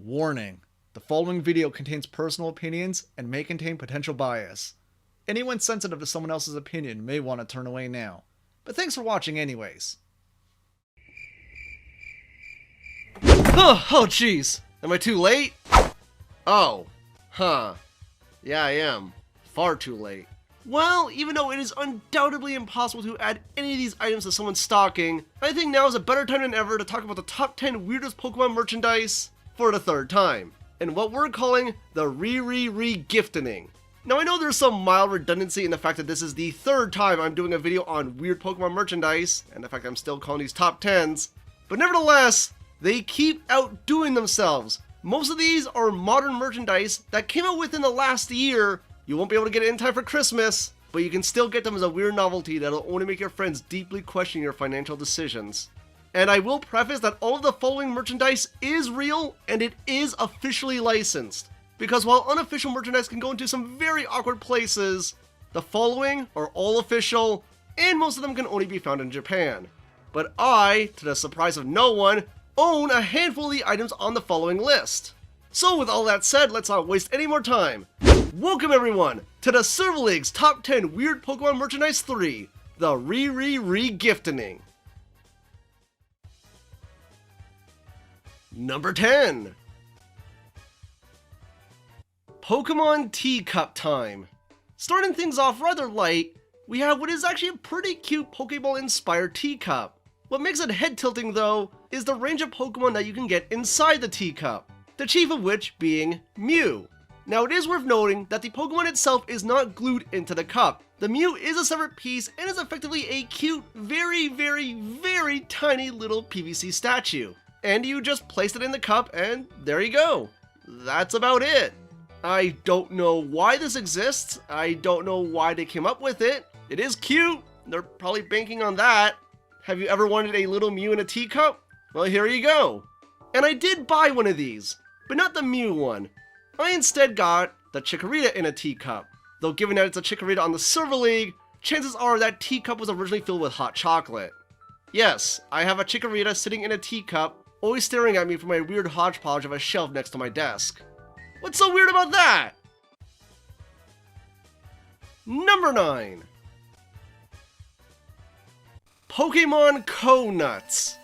Warning: the following video contains personal opinions and may contain potential bias. Anyone sensitive to someone else's opinion may want to turn away now. But thanks for watching anyways. Oh jeez. Am I too late? Oh. Huh. Yeah, I am. Far too late. Well, even though it is undoubtedly impossible to add any of these items to someone's stocking, I think now is a better time than ever to talk about the top 10 weirdest Pokemon merchandise for the third time, and what we're calling the re-gifting. Now I know there's some mild redundancy in the fact that this is the third time I'm doing a video on weird Pokemon merchandise, and the fact that I'm still calling these top 10s, but nevertheless, they keep outdoing themselves. Most of these are modern merchandise that came out within the last year. You won't be able to get it in time for Christmas, but you can still get them as a weird novelty that'll only make your friends deeply question your financial decisions. And I will preface that all of the following merchandise is real and it is officially licensed. Because while unofficial merchandise can go into some very awkward places, the following are all official and most of them can only be found in Japan. But I, to the surprise of no one, own a handful of the items on the following list. So with all that said, let's not waste any more time. Welcome everyone to the Silver League's Top 10 Weird Pokemon Merchandise 3, the re-gifting. Number 10. Pokemon Teacup time. Starting things off rather light, we have what is actually a pretty cute Pokeball-inspired teacup. What makes it head-tilting though, is the range of Pokemon that you can get inside the teacup, the chief of which being Mew. Now it is worth noting that the Pokemon itself is not glued into the cup. The Mew is a separate piece and is effectively a cute, very tiny little PVC statue. And you just place it in the cup and there you go. That's about it. I don't know why this exists. I don't know why they came up with it. It is cute. They're probably banking on that. Have you ever wanted a little Mew in a teacup? Well, here you go. And I did buy one of these, but not the Mew one. I instead got the Chikorita in a teacup. Though given that it's a Chikorita on the Silver League, chances are that teacup was originally filled with hot chocolate. Yes, I have a Chikorita sitting in a teacup, always staring at me from my weird hodgepodge of a shelf next to my desk. What's so weird about that? Number 9. Pokemon Co-Nuts.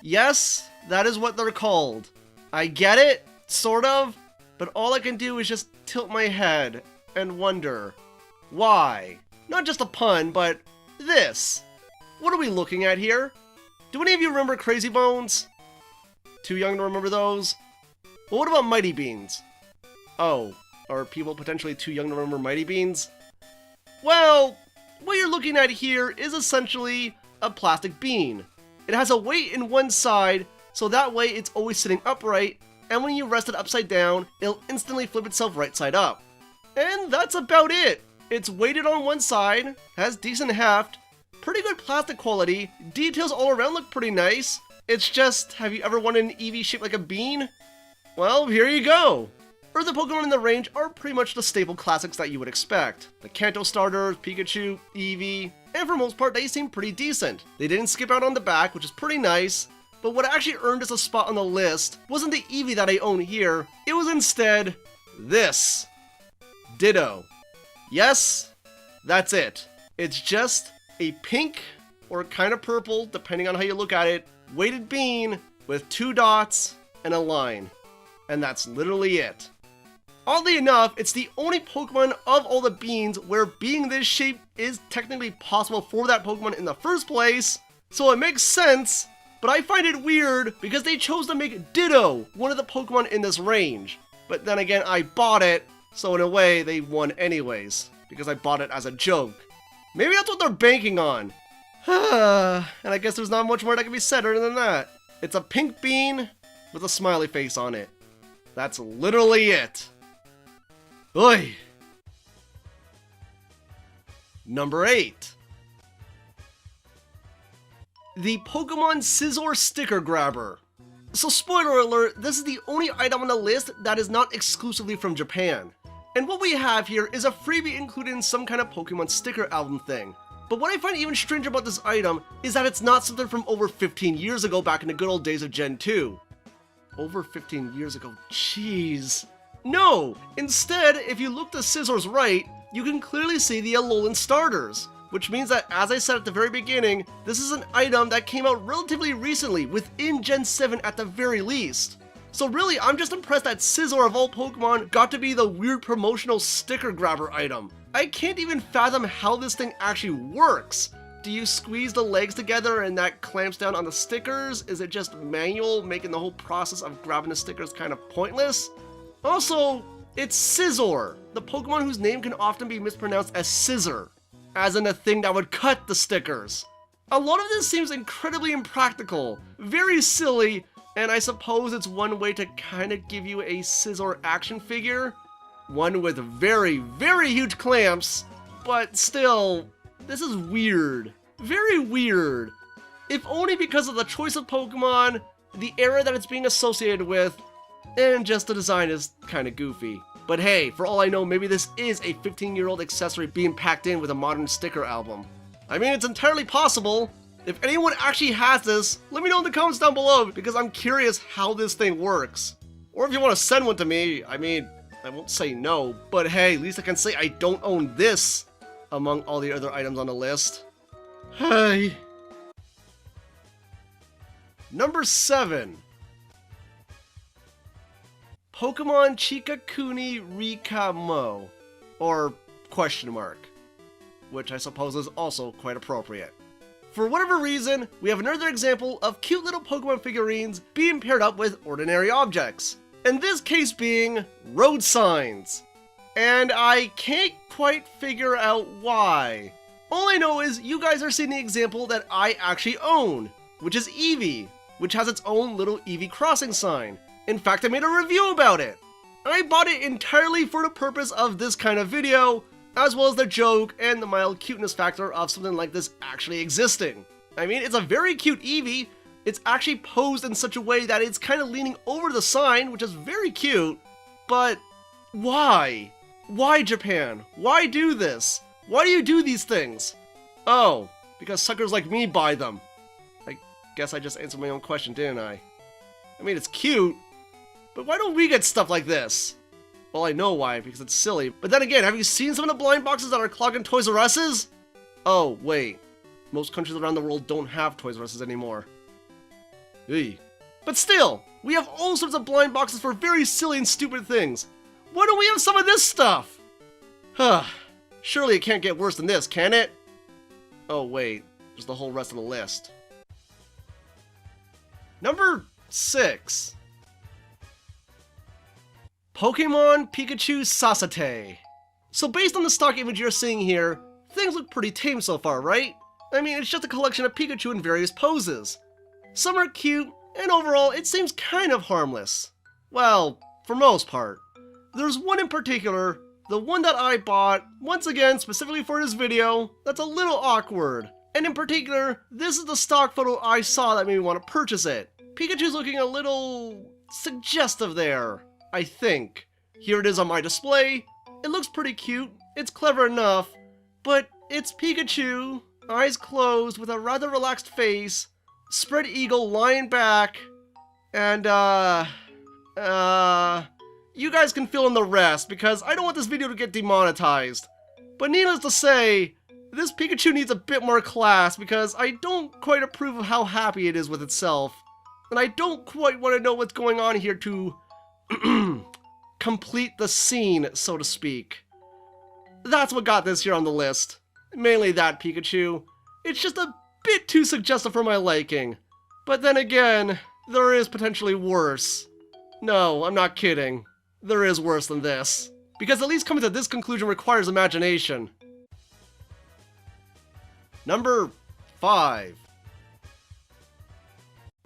Yes, that is what they're called. I get it, sort of. But all I can do is just tilt my head and wonder, why? Not just a pun, but this. What are we looking at here? Do any of you remember Crazy Bones? Too young to remember those? Well, what about Mighty Beans? Oh, are people potentially too young to remember Mighty Beans? Well, what you're looking at here is essentially a plastic bean. It has a weight in one side, so that way it's always sitting upright, and when you rest it upside down, it'll instantly flip itself right side up. And that's about it. It's weighted on one side, has decent heft, pretty good plastic quality, details all around look pretty nice. It's just, have you ever wanted an Eevee shaped like a bean? Well, here you go. Other Pokemon in the range are pretty much the staple classics that you would expect. The Kanto starters, Pikachu, Eevee, and for most part they seem pretty decent. They didn't skip out on the back, which is pretty nice. But what actually earned us a spot on the list wasn't the Eevee that I own here, it was instead this. Ditto. Yes, that's it. It's just a pink, or kind of purple, depending on how you look at it, weighted bean with 2 dots and a line. And that's literally it. Oddly enough, it's the only Pokemon of all the beans where being this shape is technically possible for that Pokemon in the first place, so it makes sense. But I find it weird because they chose to make Ditto one of the Pokemon in this range. But then again, I bought it, so in a way, they won anyways, because I bought it as a joke. Maybe that's what they're banking on. And I guess there's not much more that can be said other than that. It's a pink bean with a smiley face on it. That's literally it. Oi! Number 8. The Pokemon Scizor Sticker Grabber. So spoiler alert, this is the only item on the list that is not exclusively from Japan. And what we have here is a freebie included in some kind of Pokemon sticker album thing. But what I find even stranger about this item is that it's not something from over 15 years ago back in the good old days of Gen 2. over 15 years ago. Jeez. No! Instead, if you look to Scisor's right, you can clearly see the Alolan starters, which means that, as I said at the very beginning, this is an item that came out relatively recently, within Gen 7 at the very least. So really, I'm just impressed that Scizor of all Pokemon got to be the weird promotional sticker grabber item. I can't even fathom how this thing actually works. Do you squeeze the legs together and that clamps down on the stickers? Is it just manual, making the whole process of grabbing the stickers kind of pointless? Also, it's Scizor, the Pokemon whose name can often be mispronounced as scissor, as in a thing that would cut the stickers. A lot of this seems incredibly impractical, very silly, and I suppose it's one way to kind of give you a Scizor action figure. One with very, very huge clamps, but still, this is weird. Very weird. If only because of the choice of Pokemon, the era that it's being associated with, and just the design is kind of goofy. But hey, for all I know, maybe this is a 15-year-old accessory being packed in with a modern sticker album. I mean, it's entirely possible. If anyone actually has this, let me know in the comments down below, because I'm curious how this thing works. Or if you want to send one to me, I mean, I won't say no, but hey, at least I can say I don't own this among all the other items on the list. Hey. Number 7. Pokemon Chikakuni Rika-mo, or question mark, which I suppose is also quite appropriate. For whatever reason, we have another example of cute little Pokemon figurines being paired up with ordinary objects, in this case being road signs. And I can't quite figure out why. All I know is you guys are seeing the example that I actually own, which is Eevee, which has its own little Eevee crossing sign. In fact, I made a review about it. I bought it entirely for the purpose of this kind of video, as well as the joke and the mild cuteness factor of something like this actually existing. I mean, it's a very cute Eevee. It's actually posed in such a way that it's kind of leaning over the sign, which is very cute. But why? Why, Japan? Why do this? Why do you do these things? Oh, because suckers like me buy them. I guess I just answered my own question, didn't I? I mean, it's cute, but why don't we get stuff like this? Well, I know why, because it's silly. But then again, have you seen some of the blind boxes that are clogging Toys R Us's? Oh, wait. Most countries around the world don't have Toys R Us's anymore. Eey. But still, we have all sorts of blind boxes for very silly and stupid things. Why don't we have some of this stuff? Huh. Surely it can't get worse than this, can it? Oh, wait. There's the whole rest of the list. Number 6. Pokemon Pikachu Sasate. So based on the stock image you're seeing here, things look pretty tame so far, right? I mean, it's just a collection of Pikachu in various poses. Some are cute, and overall, it seems kind of harmless. Well, for most part. There's one in particular, the one that I bought, once again, specifically for this video, that's a little awkward. And in particular, this is the stock photo I saw that made me want to purchase it. Pikachu's looking a little suggestive there, I think. Here it is on my display. It looks pretty cute, it's clever enough, but it's Pikachu, eyes closed with a rather relaxed face, spread eagle lying back, and you guys can fill in the rest because I don't want this video to get demonetized. But needless to say, this Pikachu needs a bit more class because I don't quite approve of how happy it is with itself. And I don't quite want to know what's going on here to complete the scene, so to speak. That's what got this here on the list. Mainly that Pikachu. It's just a bit too suggestive for my liking. But then again, there is potentially worse. No, I'm not kidding. There is worse than this. Because at least coming to this conclusion requires imagination. Number 5.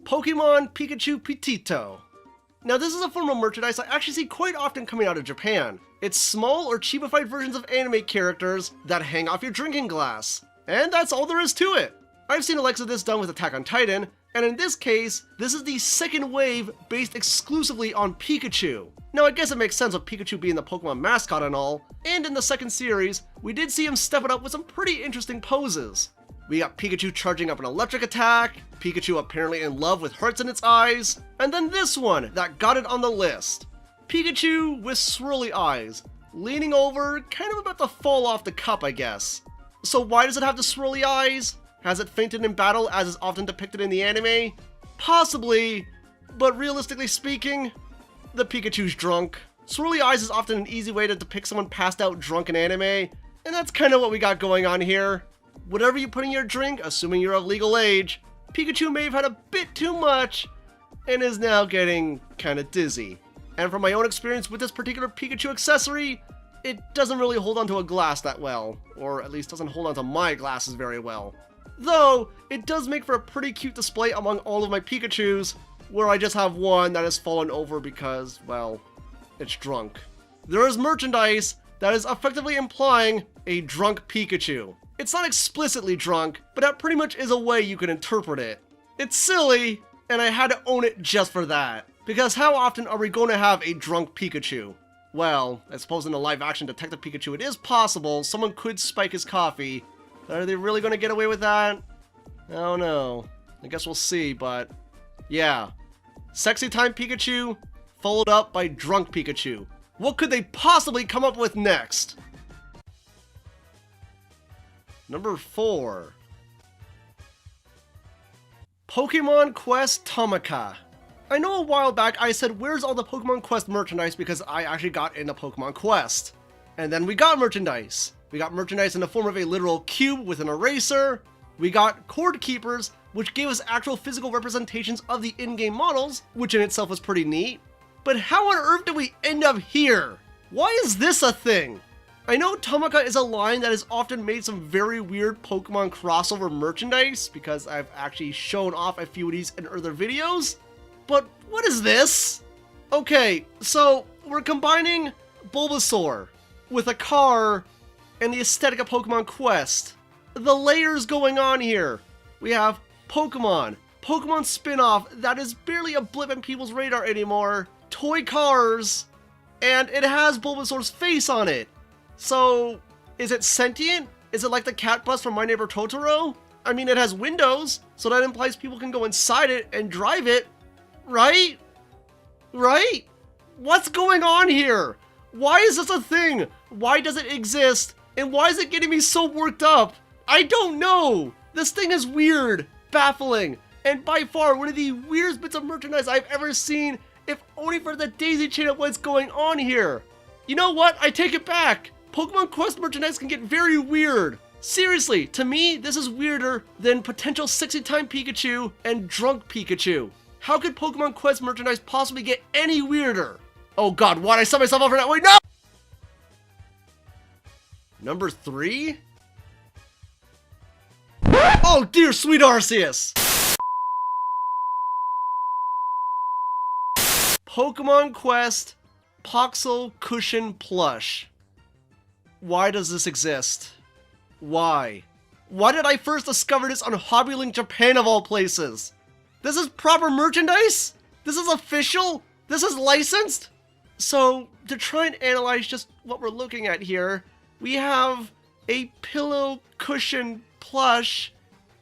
Pokemon Pikachu Pitito. Now this is a form of merchandise I actually see quite often coming out of Japan. It's small or cheapified versions of anime characters that hang off your drinking glass. And that's all there is to it. I've seen Alexa this done with Attack on Titan, and in this case, this is the second wave based exclusively on Pikachu. Now I guess it makes sense with Pikachu being the Pokemon mascot and all, and in the second series, we did see him step it up with some pretty interesting poses. We got Pikachu charging up an electric attack, Pikachu apparently in love with hearts in its eyes, and then this one that got it on the list. Pikachu with swirly eyes, leaning over, kind of about to fall off the cup, I guess. So why does it have the swirly eyes? Has it fainted in battle as is often depicted in the anime? Possibly, but realistically speaking, the Pikachu's drunk. Swirly eyes is often an easy way to depict someone passed out drunk in anime, and that's kind of what we got going on here. Whatever you put in your drink, assuming you're of legal age, Pikachu may have had a bit too much and is now getting kinda dizzy. And from my own experience with this particular Pikachu accessory, it doesn't really hold onto a glass that well, or at least doesn't hold onto my glasses very well. Though, it does make for a pretty cute display among all of my Pikachus, where I just have one that has fallen over because, well, it's drunk. There is merchandise that is effectively implying a drunk Pikachu. It's not explicitly drunk, but that pretty much is a way you can interpret it. It's silly, and I had to own it just for that. Because how often are we going to have a drunk Pikachu? Well, I suppose in a live-action Detective Pikachu it is possible someone could spike his coffee. Are they really going to get away with that? I don't know. I guess we'll see, but yeah. Sexy Time Pikachu, followed up by Drunk Pikachu. What could they possibly come up with next? Number 4. Pokemon Quest Tamaka. I know a while back I said where's all the Pokemon Quest merchandise because I actually got into Pokemon Quest. And then we got merchandise. We got merchandise in the form of a literal cube with an eraser. We got Cord Keepers, which gave us actual physical representations of the in-game models, which in itself was pretty neat. But how on earth did we end up here? Why is this a thing? I know Tamaka is a line that has often made some very weird Pokemon crossover merchandise because I've actually shown off a few of these in other videos. But what is this? Okay, so we're combining Bulbasaur with a car and the aesthetic of Pokemon Quest. The layers going on here. We have Pokemon, Pokemon spin-off that is barely a blip in people's radar anymore, toy cars, and it has Bulbasaur's face on it. So, is it sentient? Is it like the cat bus from My Neighbor Totoro? I mean, it has windows, so that implies people can go inside it and drive it, right? Right? What's going on here? Why is this a thing? Why does it exist? And why is it getting me so worked up? I don't know! This thing is weird, baffling, and by far one of the weirdest bits of merchandise I've ever seen, if only for the daisy chain of what's going on here. You know what? I take it back. Pokemon Quest merchandise can get very weird. Seriously, to me, this is weirder than potential Sexy Time Pikachu and Drunk Pikachu. How could Pokemon Quest merchandise possibly get any weirder? Oh god, why'd I set myself up for that? Wait, no! Number 3? Oh dear sweet Arceus! Pokemon Quest Poxel Cushion Plush. Why does this exist? Why? Why did I first discover this on HobbyLink Japan of all places? This is proper merchandise? This is official? This is licensed? So, to try and analyze just what we're looking at here, we have a pillow cushion plush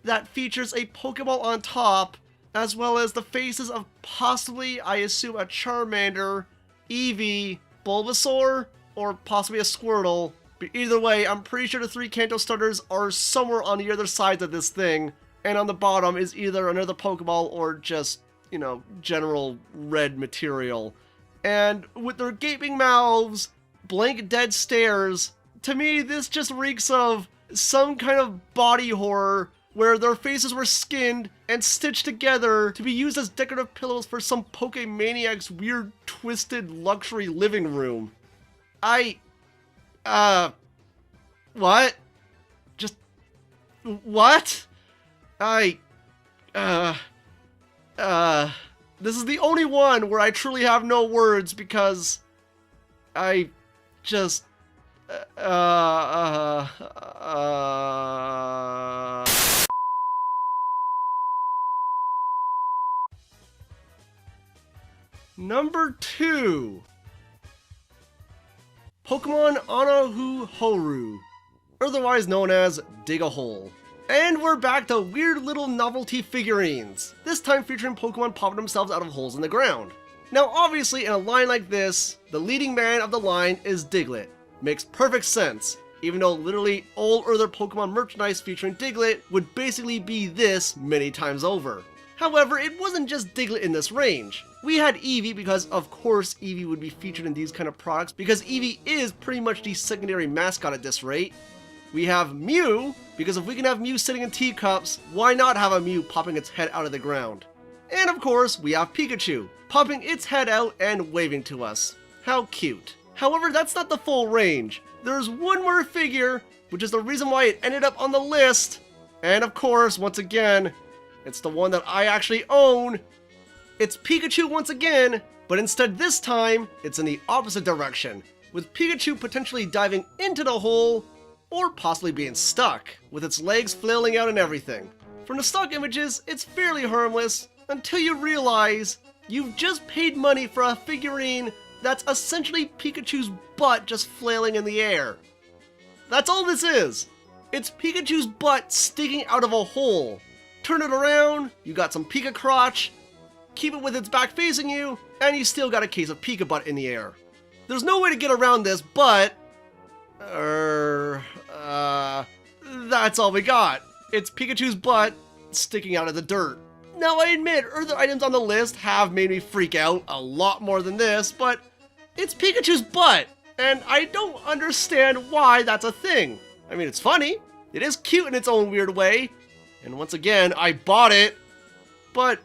that features a Pokeball on top, as well as the faces of possibly, I assume, a Charmander, Eevee, Bulbasaur, or possibly a Squirtle. But either way, I'm pretty sure the 3 Kanto starters are somewhere on the other side of this thing, and on the bottom is either another Pokeball or just, you know, general red material. And with their gaping mouths, blank dead stares, to me this just reeks of some kind of body horror where their faces were skinned and stitched together to be used as decorative pillows for some Pokemaniac's weird twisted luxury living room. What? Just, what? This is the only one where I truly have no words because I just, Number 2. Pokemon Anahu Horu, otherwise known as Dig a Hole. And we're back to weird little novelty figurines, this time featuring Pokemon popping themselves out of holes in the ground. Now obviously in a line like this, the leading man of the line is Diglett. Makes perfect sense, even though literally all other Pokemon merchandise featuring Diglett would basically be this many times over. However, it wasn't just Diglett in this range. We had Eevee because of course Eevee would be featured in these kind of products because Eevee is pretty much the secondary mascot at this rate. We have Mew, because if we can have Mew sitting in teacups, why not have a Mew popping its head out of the ground? And of course, we have Pikachu, popping its head out and waving to us. How cute. However, that's not the full range. There's one more figure, which is the reason why it ended up on the list. And of course, once again, it's the one that I actually own. It's Pikachu once again, but instead this time, it's in the opposite direction, with Pikachu potentially diving into the hole, or possibly being stuck, with its legs flailing out and everything. From the stock images, it's fairly harmless, until you realize you've just paid money for a figurine that's essentially Pikachu's butt just flailing in the air. That's all this is. It's Pikachu's butt sticking out of a hole. Turn it around, you got some Pika crotch, keep it with its back facing you, and you still got a case of Pika butt in the air. There's no way to get around this, but that's all we got. It's Pikachu's butt sticking out of the dirt. Now I admit, other items on the list have made me freak out a lot more than this, but it's Pikachu's butt, and I don't understand why that's a thing. I mean, it's funny, it is cute in its own weird way, and once again, I bought it, but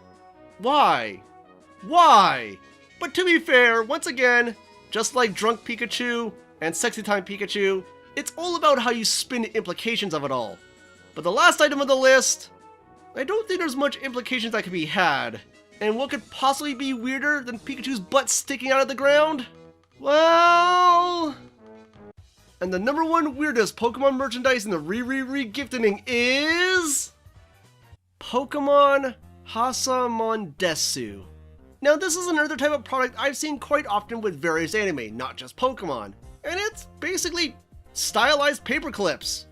why? Why? But to be fair, once again, just like Drunk Pikachu and Sexy Time Pikachu, it's all about how you spin the implications of it all. But the last item on the list, I don't think there's much implications that can be had. And what could possibly be weirder than Pikachu's butt sticking out of the ground? Well... And the number one weirdest Pokemon merchandise in the re-gifting is... Pokemon Hasamondesu. Now this is another type of product I've seen quite often with various anime, not just Pokemon. And it's basically stylized paper clips.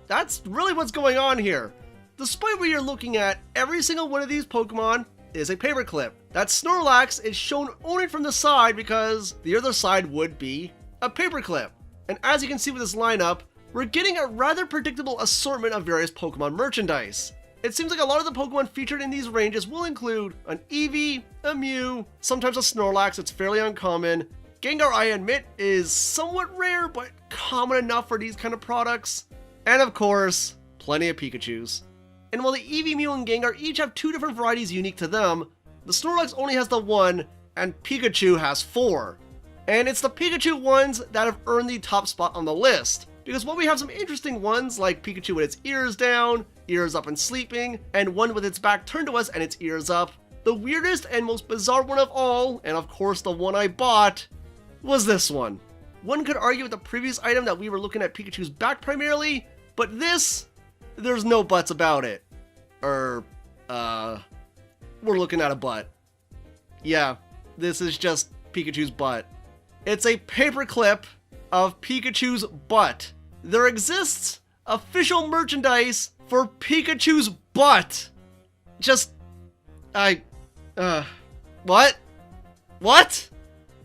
That's really what's going on here. Despite what you're looking at, every single one of these Pokemon is a paperclip. That Snorlax is shown only from the side because the other side would be a paperclip. And as you can see with this lineup, we're getting a rather predictable assortment of various Pokemon merchandise. It seems like a lot of the Pokemon featured in these ranges will include an Eevee, a Mew, sometimes a Snorlax, it's fairly uncommon. Gengar, I admit, is somewhat rare, but common enough for these kind of products. And of course, plenty of Pikachus. And while the Eevee, Mew, and Gengar each have two different varieties unique to them, the Snorlax only has the one, and Pikachu has 4. And it's the Pikachu ones that have earned the top spot on the list. Because while we have some interesting ones, like Pikachu with its ears down, ears up and sleeping, and one with its back turned to us and its ears up, the weirdest and most bizarre one of all, and of course the one I bought, was this one. One could argue with the previous item that we were looking at Pikachu's back primarily, but this, there's no buts about it. We're looking at a butt. Yeah, this is just Pikachu's butt. It's a paperclip of Pikachu's butt. There exists official merchandise for Pikachu's butt. What? What?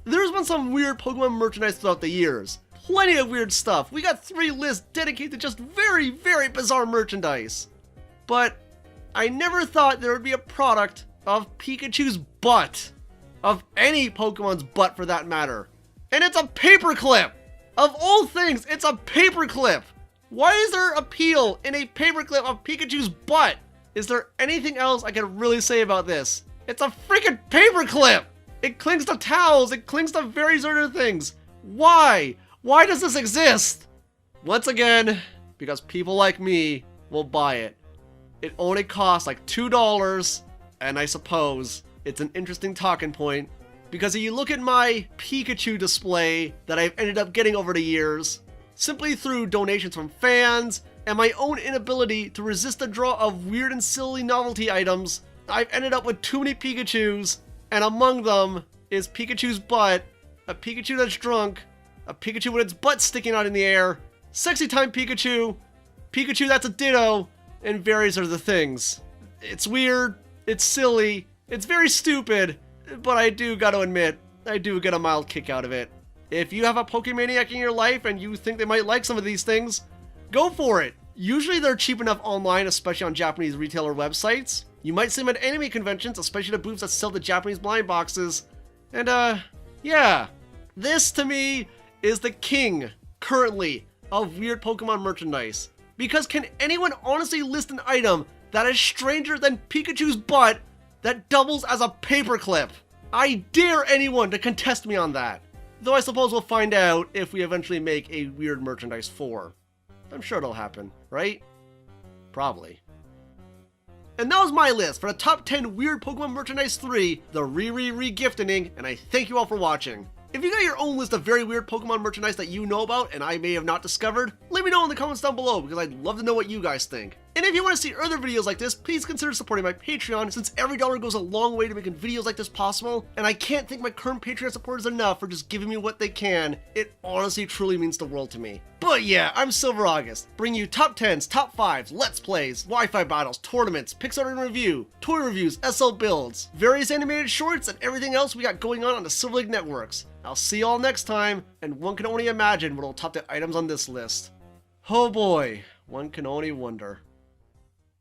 There's been some weird Pokemon merchandise throughout the years. Plenty of weird stuff. We got 3 lists dedicated to just very, very bizarre merchandise. But I never thought there would be a product of Pikachu's butt. Of any Pokemon's butt for that matter. And it's a paperclip! Of all things, it's a paperclip! Why is there appeal in a paperclip of Pikachu's butt? Is there anything else I can really say about this? It's a freaking paperclip! It clings to towels, it clings to various other things. Why? Why does this exist? Once again, because people like me will buy it. It only costs like $2, and I suppose it's an interesting talking point. Because if you look at my Pikachu display that I've ended up getting over the years, simply through donations from fans and my own inability to resist the draw of weird and silly novelty items, I've ended up with too many Pikachus, and among them is Pikachu's butt, a Pikachu that's drunk, a Pikachu with its butt sticking out in the air, Sexy Time Pikachu, Pikachu that's a ditto, and berries are the things. It's weird, it's silly, it's very stupid, but I do gotta admit, I do get a mild kick out of it. If you have a Pokemaniac in your life and you think they might like some of these things, go for it. Usually they're cheap enough online, especially on Japanese retailer websites. You might see them at anime conventions, especially the booths that sell the Japanese blind boxes. And yeah. This to me is the king, currently, of weird Pokemon merchandise. Because can anyone honestly list an item that is stranger than Pikachu's butt that doubles as a paperclip? I dare anyone to contest me on that. Though I suppose we'll find out if we eventually make a weird merchandise 4. I'm sure it'll happen, right? Probably. And that was my list for the top 10 weird Pokemon merchandise 3, the re-gifting, and I thank you all for watching. If you got your own list of very weird Pokemon merchandise that you know about and I may have not discovered, let me know in the comments down below because I'd love to know what you guys think. And if you want to see other videos like this, please consider supporting my Patreon since every dollar goes a long way to making videos like this possible, and I can't thank my current Patreon supporters enough for just giving me what they can. It honestly truly means the world to me. But yeah, I'm Silver August, bringing you top 10s, top 5s, let's plays, Wi-Fi battles, tournaments, Pixar in review, toy reviews, SL builds, various animated shorts, and everything else we got going on the Silver League networks. I'll see y'all next time, and one can only imagine what will top the items on this list. Oh boy, one can only wonder.